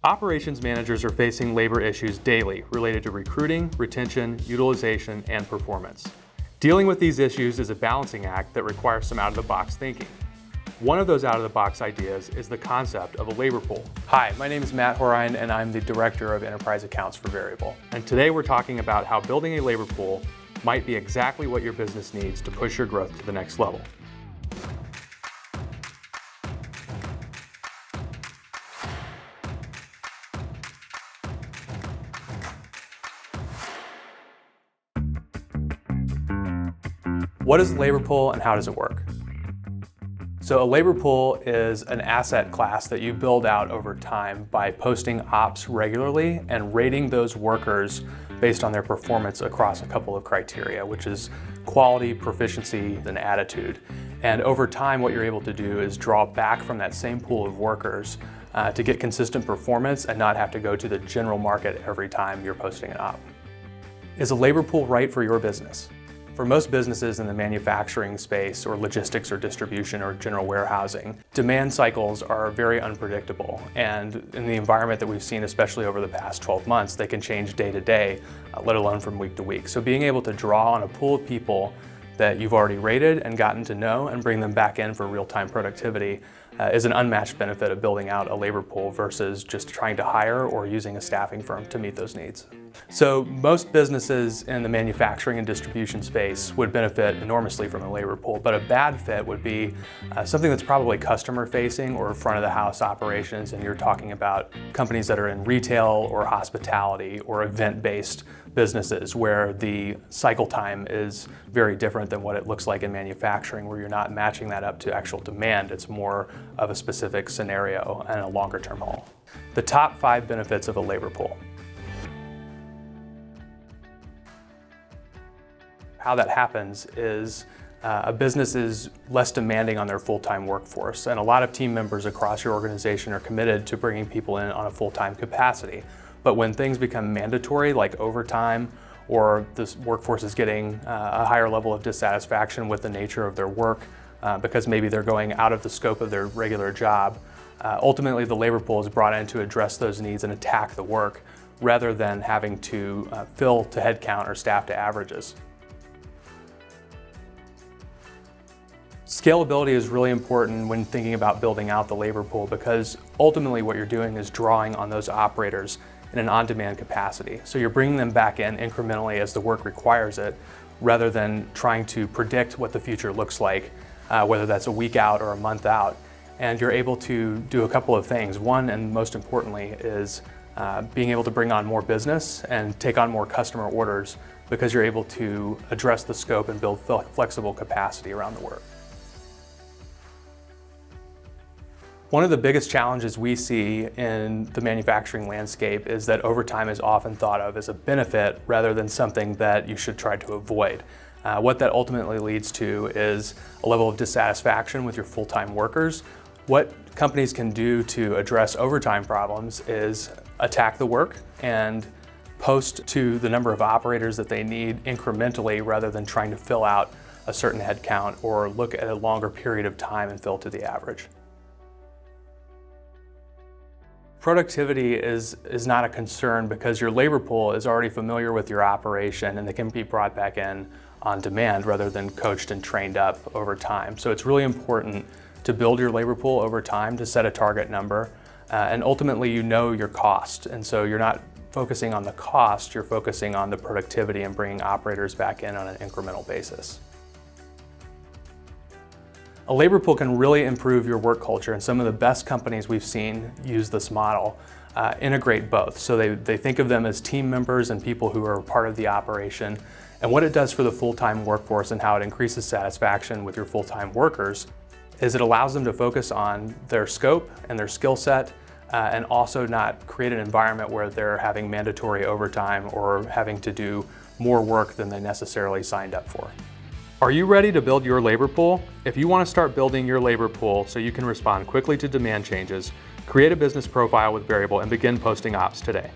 Operations managers are facing labor issues daily related to recruiting, retention, utilization, and performance. Dealing with these issues is a balancing act that requires some out-of-the-box thinking. One of those out-of-the-box ideas is the concept of a labor pool. Hi, my name is Matt Horine, and I'm the Director of Enterprise Accounts for Veryable. And today we're talking about how building a labor pool might be exactly what your business needs to push your growth to the next level. What is a labor pool and how does it work? So a labor pool is an asset class that you build out over time by posting ops regularly and rating those workers based on their performance across a couple of criteria, which is quality, proficiency, and attitude. And over time, what you're able to do is draw back from that same pool of workers to get consistent performance and not have to go to the general market every time you're posting an op. Is a labor pool right for your business? For most businesses in the manufacturing space or logistics or distribution or general warehousing, demand cycles are very unpredictable. And in the environment that we've seen, especially over the past 12 months, they can change day to day, let alone from week to week. So being able to draw on a pool of people that you've already rated and gotten to know and bring them back in for real-time productivity is an unmatched benefit of building out a labor pool versus just trying to hire or using a staffing firm to meet those needs. So most businesses in the manufacturing and distribution space would benefit enormously from a labor pool, but a bad fit would be something that's probably customer facing or front of the house operations, and you're talking about companies that are in retail or hospitality or event-based businesses where the cycle time is very different than what it looks like in manufacturing, where you're not matching that up to actual demand. It's more of a specific scenario and a longer term haul. The top 5 benefits of a labor pool. How that happens is a business is less demanding on their full-time workforce, and a lot of team members across your organization are committed to bringing people in on a full-time capacity. But when things become mandatory, like overtime, or this workforce is getting a higher level of dissatisfaction with the nature of their work because maybe they're going out of the scope of their regular job, ultimately the labor pool is brought in to address those needs and attack the work rather than having to fill to headcount or staff to averages. Scalability is really important when thinking about building out the labor pool because ultimately what you're doing is drawing on those operators in an on-demand capacity. So you're bringing them back in incrementally as the work requires it, rather than trying to predict what the future looks like, whether that's a week out or a month out. And you're able to do a couple of things. One, and most importantly, is being able to bring on more business and take on more customer orders because you're able to address the scope and build flexible capacity around the work. One of the biggest challenges we see in the manufacturing landscape is that overtime is often thought of as a benefit rather than something that you should try to avoid. What that ultimately leads to is a level of dissatisfaction with your full-time workers. What companies can do to address overtime problems is attack the work and post to the number of operators that they need incrementally rather than trying to fill out a certain headcount or look at a longer period of time and fill to the average. Productivity is not a concern because your labor pool is already familiar with your operation and they can be brought back in on demand rather than coached and trained up over time. So it's really important to build your labor pool over time, to set a target number, and ultimately you know your cost. And so you're not focusing on the cost, you're focusing on the productivity and bringing operators back in on an incremental basis. A labor pool can really improve your work culture, and some of the best companies we've seen use this model integrate both. So they think of them as team members and people who are part of the operation. And what it does for the full-time workforce and how it increases satisfaction with your full-time workers is it allows them to focus on their scope and their skill set and also not create an environment where they're having mandatory overtime or having to do more work than they necessarily signed up for. Are you ready to build your labor pool? If you want to start building your labor pool so you can respond quickly to demand changes, create a business profile with Veryable and begin posting ops today.